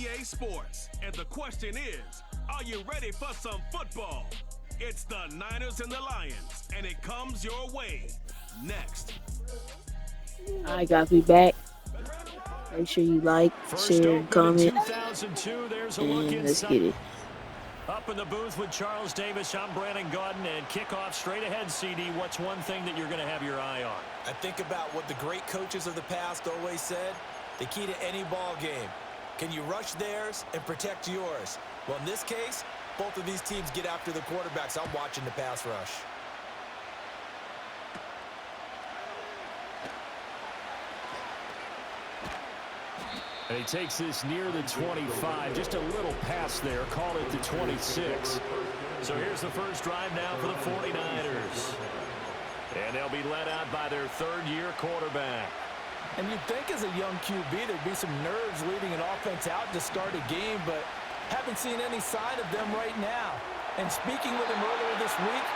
EA Sports. And the question is, are you ready for some football? It's the Niners and the Lions, and it comes your way next. All right, guys, we back. Make sure you like, First share, open comment, in 2002. There's a look and let's inside. get it. Up in the booth with Charles Davis, I'm Brandon Gaudin, and kickoff straight ahead, CD. What's one thing that you're going to have your eye on? I think about what the great coaches of the past always said. The key to any ball game. Can you rush theirs and protect yours? Well, in this case, both of these teams get after the quarterbacks. I'm watching the pass rush. And he takes this near the 25. Just a little pass there. Call it the 26. So here's the first drive now for the 49ers. And they'll be led out by their third-year quarterback. And you'd think as a young QB there'd be some nerves leading an offense out to start a game, but haven't seen any sign of them right now. And speaking with him earlier this week,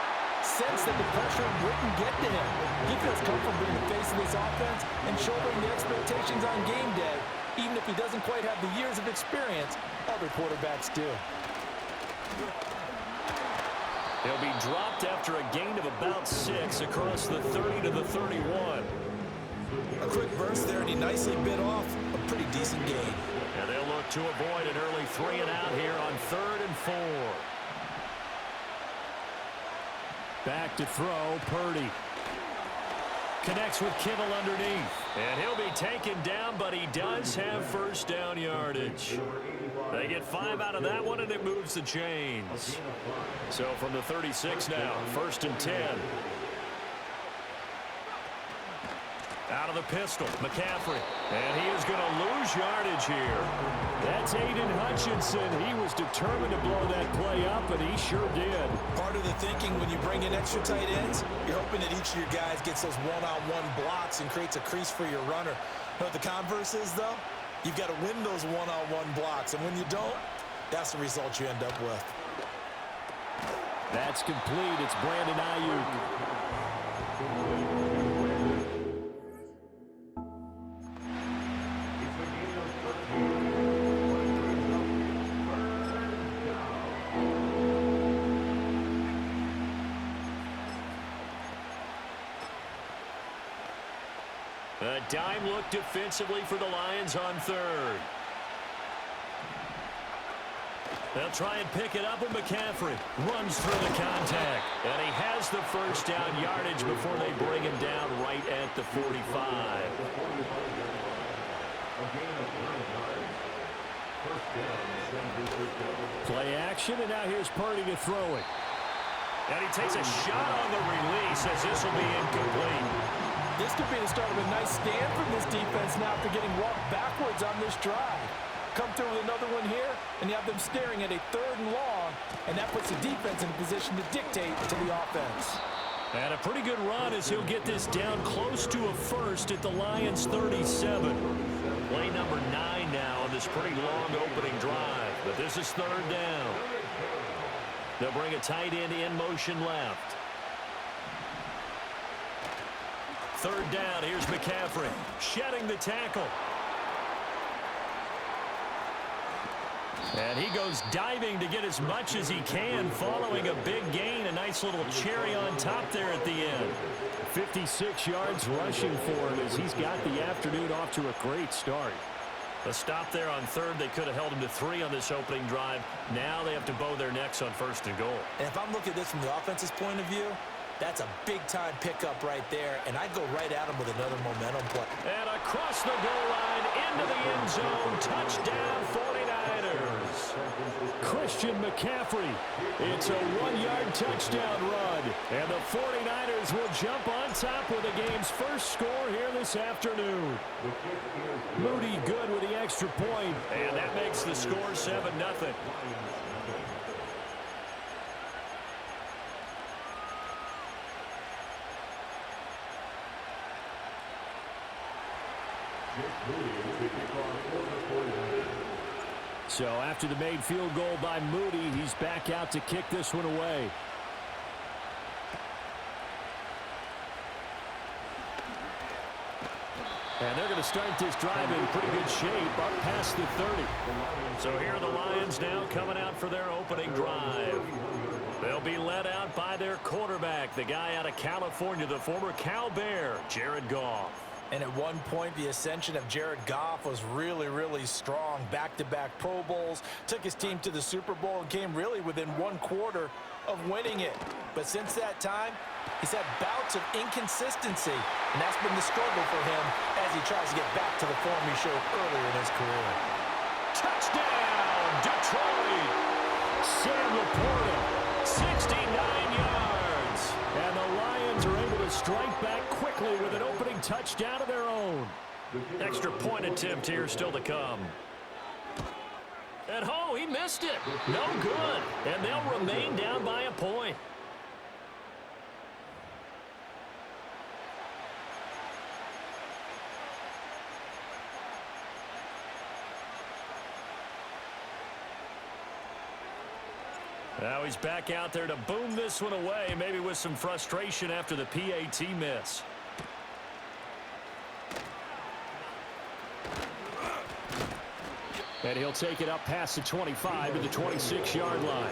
sense that the pressure wouldn't get to him. He feels comfortable in the face of this offense and shouldering the expectations on game day, even if he doesn't quite have the years of experience other quarterbacks do. He'll be dropped after a gain of about 6 across the 30 to the 31. A quick burst there, and he nicely bit off a pretty decent gain. And they'll look to avoid an early 3 and out here on 3rd and 4. Back to throw, Purdy. Connects with Kittle underneath. And he'll be taken down, but he does have first down yardage. They get 5 out of that one, and it moves the chains. So from the 36 now, 1st and 10. Out of the pistol, McCaffrey. And he is going to lose yardage here. That's Aiden Hutchinson. He was determined to blow that play up, and he sure did. Part of the thinking when you bring in extra tight ends, you're hoping that each of your guys gets those one-on-one blocks and creates a crease for your runner. But the converse is, though, you've got to win those one-on-one blocks. And when you don't, that's the result you end up with. That's complete. It's Brandon Ayuk. A dime look defensively for the Lions on 3rd. They'll try and pick it up with McCaffrey. Runs through the contact. And he has the first down yardage before they bring him down right at the 45. Play action, and now here's Purdy to throw it. And he takes a shot on the release as this will be incomplete. This could be the start of a nice stand from this defense now after getting walked backwards on this drive. Come through with another one here, and you have them staring at a 3rd and long, and that puts the defense in a position to dictate to the offense. And a pretty good run as he'll get this down close to a first at the Lions' 37. Play number 9 now on this pretty long opening drive, but this is 3rd down. They'll bring a tight end in motion left. 3rd down, here's McCaffrey, shedding the tackle. And he goes diving to get as much as he can, following a big gain, a nice little cherry on top there at the end. 56 yards rushing for him as he's got the afternoon off to a great start. A stop there on 3rd. They could have held him to 3 on this opening drive. Now they have to bow their necks on 1st and goal. And if I'm looking at this from the offense's point of view, that's a big-time pickup right there, and I'd go right at him with another momentum play. And across the goal line, into the end zone, touchdown 49ers. Christian McCaffrey. It's a 1-yard touchdown run, and the 49ers will jump on top with the game's first score here this afternoon. Moody good with the extra point, and that makes the score 7-0. So after the made field goal by Moody, he's back out to kick this one away. And they're going to start this drive in pretty good shape up past the 30. So here are the Lions now coming out for their opening drive. They'll be led out by their quarterback, the guy out of California, the former Cal Bear, Jared Goff. And at one point, the ascension of Jared Goff was really, really strong. Back-to-back Pro Bowls, took his team to the Super Bowl, and came really within one quarter of winning it. But since that time, he's had bouts of inconsistency, and that's been the struggle for him as he tries to get back to the form he showed earlier in his career. Touchdown, Detroit! Sam Laporta, 69 yards. And the Lions are able to strike back quickly with an opening touchdown of their own. Extra point attempt here still to come. And oh, he missed it. No good. And they'll remain down by a point. Now he's back out there to boom this one away, maybe with some frustration after the PAT miss. And he'll take it up past the 25 to the 26-yard line.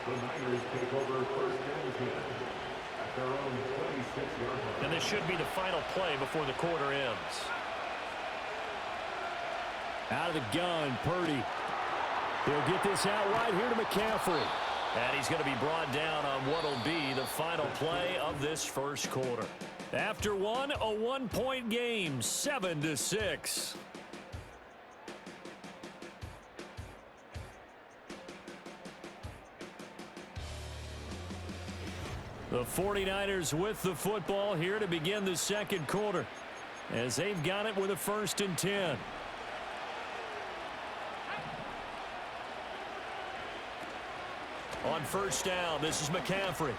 The Niners take over first and 10 at their own 26-yard line. And this should be the final play before the quarter ends. Out of the gun, Purdy. He'll get this out right here to McCaffrey. And he's going to be brought down on what will be the final play of this first quarter. After one, a one-point game, 7-6. The 49ers with the football here to begin the second quarter, as they've got it with a 1st and 10. On first down, this is McCaffrey.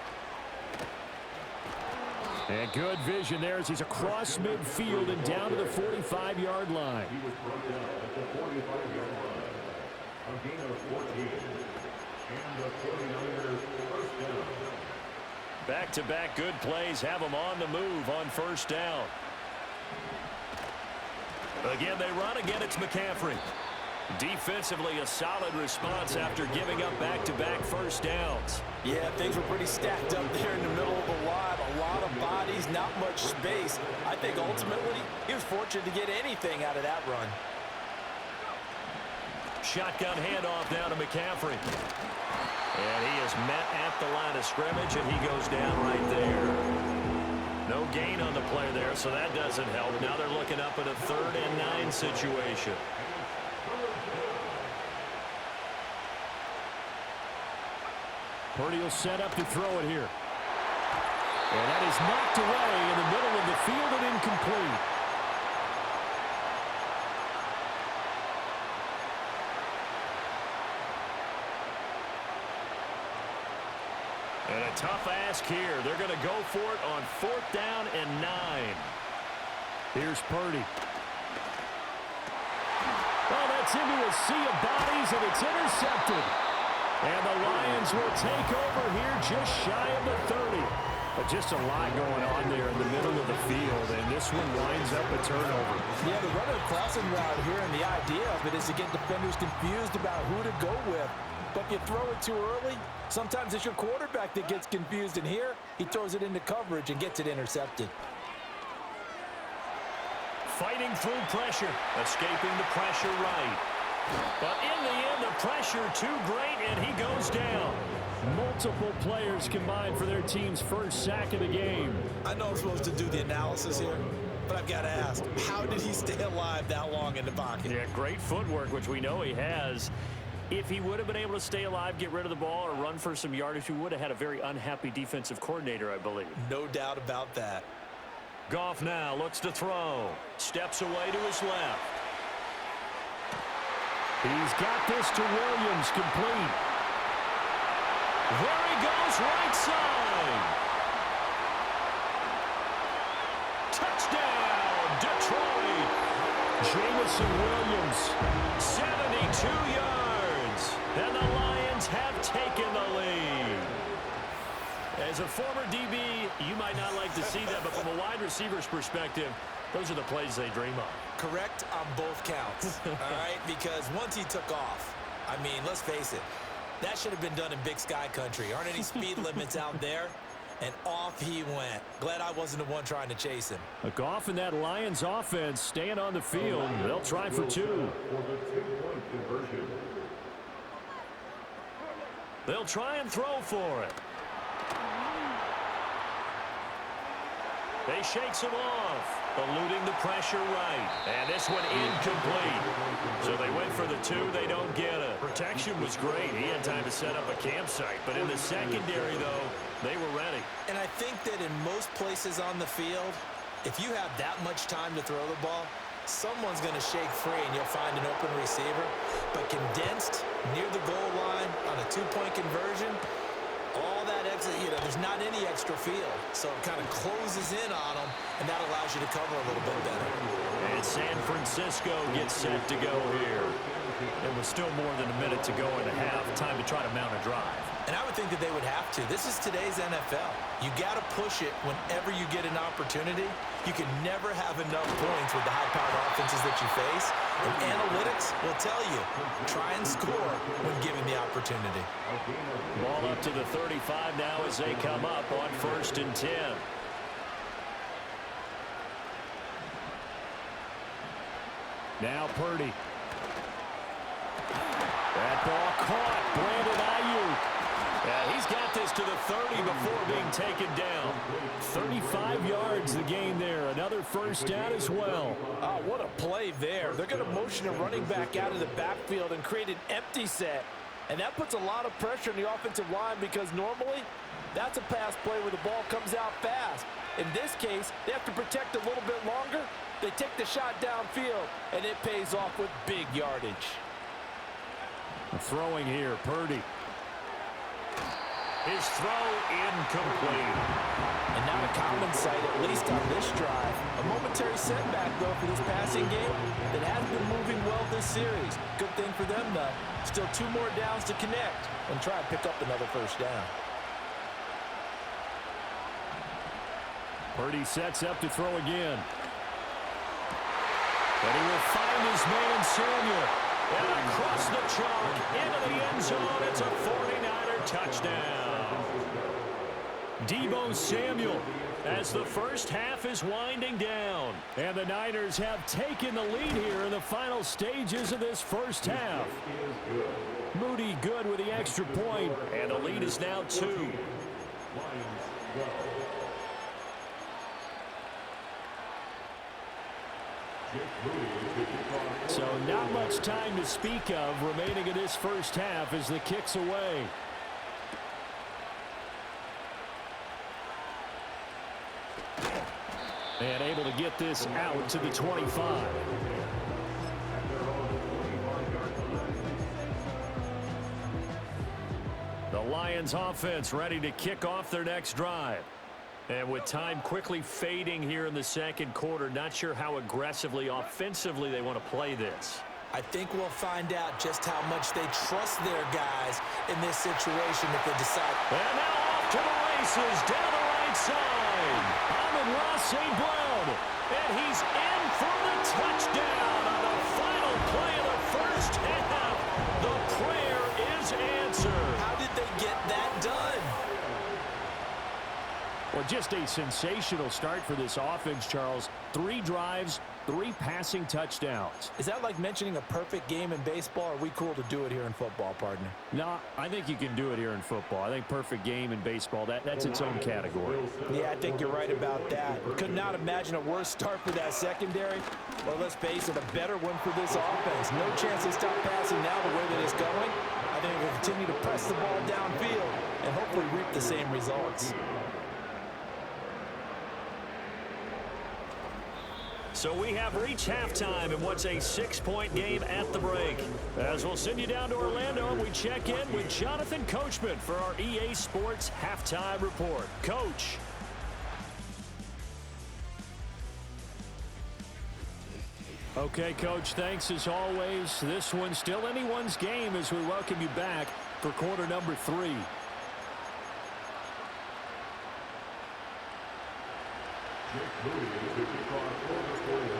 And good vision there as he's across midfield and down to the 45-yard line. He was brought down at the 45-yard line. A gain of 14. And the 49ers first down. Back-to-back good plays have them on the move on first down. Again, they run. Again, it's McCaffrey. Defensively, a solid response after giving up back-to-back first downs. Yeah, things were pretty stacked up there in the middle of the line. A lot of bodies, not much space. I think ultimately he was fortunate to get anything out of that run. Shotgun handoff now to McCaffrey. And he is met at the line of scrimmage, and he goes down right there. No gain on the play there, so that doesn't help. Now they're looking up at a 3rd and 9 situation. Purdy will set up to throw it here. And that is knocked away in the middle of the field and incomplete. And a tough ask here. They're going to go for it on 4th down and 9. Here's Purdy. Oh, that's into a sea of bodies, and it's intercepted. And the Lions will take over here just shy of the 30. But just a lot going on there in the middle of the field, and this one winds up a turnover. Yeah, the runner crossing route here, and the idea of it is to get defenders confused about who to go with. But if you throw it too early, sometimes it's your quarterback that gets confused, and here he throws it into coverage and gets it intercepted. Fighting through pressure, escaping the pressure right. But in the end, the pressure too great, and he goes down. Multiple players combined for their team's first sack of the game. I know I'm supposed to do the analysis here, but I've got to ask, how did he stay alive that long in the pocket? Yeah, great footwork, which we know he has. If he would have been able to stay alive, get rid of the ball, or run for some yardage, he would have had a very unhappy defensive coordinator, I believe. No doubt about that. Goff now looks to throw. Steps away to his left. He's got this to Williams, complete. There he goes, right side. Touchdown, Detroit. Jamison Williams, 72 yards. And the Lions have taken the lead. As a former DB, you might not like to see that, but from a wide receiver's perspective, those are the plays they dream of. Correct on both counts, all right? Because once he took off, I mean, let's face it, that should have been done in Big Sky Country. Aren't any speed limits out there? And off he went. Glad I wasn't the one trying to chase him. A Goff and that Lions offense staying on the field. They'll try for 2. They'll try and throw for it. They shakes him off, eluding the pressure right. And this one incomplete. So they went for the 2. They don't get it. Protection was great. He had time to set up a campsite. But in the secondary, though, they were ready. And I think that in most places on the field, if you have that much time to throw the ball, someone's going to shake free and you'll find an open receiver. But condensed near the goal line on a 2-point conversion, all that exit, there's not any extra field. So it kind of closes in on them, and that allows you to cover a little bit better. And San Francisco gets set to go here. It was still more than a minute to go in the half. Time to try to mount a drive. And I would think that they would have to. This is today's NFL. You got to push it whenever you get an opportunity. You can never have enough points with the high-powered offenses that you face. And analytics will tell you, try and score when given the opportunity. Ball up to the 35 now as they come up on 1st and 10. Now Purdy. That ball caught. Brandon Ayuk. Yeah, he's got this to the 30 before being taken down. 35 yards the game there. Another first down as well. Oh, what a play there. They're going to motion a running back out of the backfield and create an empty set. And that puts a lot of pressure on the offensive line because normally that's a pass play where the ball comes out fast. In this case, they have to protect a little bit longer. They take the shot downfield, and it pays off with big yardage. Throwing here, Purdy. His throw incomplete. And not a common sight, at least on this drive. A momentary setback, though, for this passing game that has been moving well this series. Good thing for them, though. Still 2 more downs to connect and try and pick up another first down. Purdy sets up to throw again. But he will find his man, Samuel. And across the chalk, into the end zone. It's a 49er touchdown. Deebo Samuel as the first half is winding down. And the Niners have taken the lead here in the final stages of this first half. Moody good with the extra point, and the lead is now 2. So not much time to speak of remaining in this first half as the kick's away. And able to get this out to the 25. The Lions offense ready to kick off their next drive. And with time quickly fading here in the second quarter, not sure how aggressively, offensively they want to play this. I think we'll find out just how much they trust their guys in this situation if they decide. And now off to the races down the right side. Amon-Ra St. Brown. And he's in for the touchdown on the final play of the first half. The prayer is answered. How did they get that done? Well, just a sensational start for this offense, Charles. 3 drives, 3 passing touchdowns. Is that like mentioning a perfect game in baseball, or are we cool to do it here in football, partner? No, I think you can do it here in football. I think perfect game in baseball, that's its own category. Yeah, I think you're right about that. Could not imagine a worse start for that secondary. Well, let's face it, a better one for this offense. No chance they stop passing now the way that it's going. I think we'll continue to press the ball downfield and hopefully reap the same results. So we have reached halftime in what's a 6-point game at the break. As we'll send you down to Orlando and we check in with Jonathan Coachman for our EA Sports Halftime Report. Coach. Okay, Coach, thanks as always. This one's still anyone's game as we welcome you back for quarter number 3. Nick Moody to kick off for the 49ers.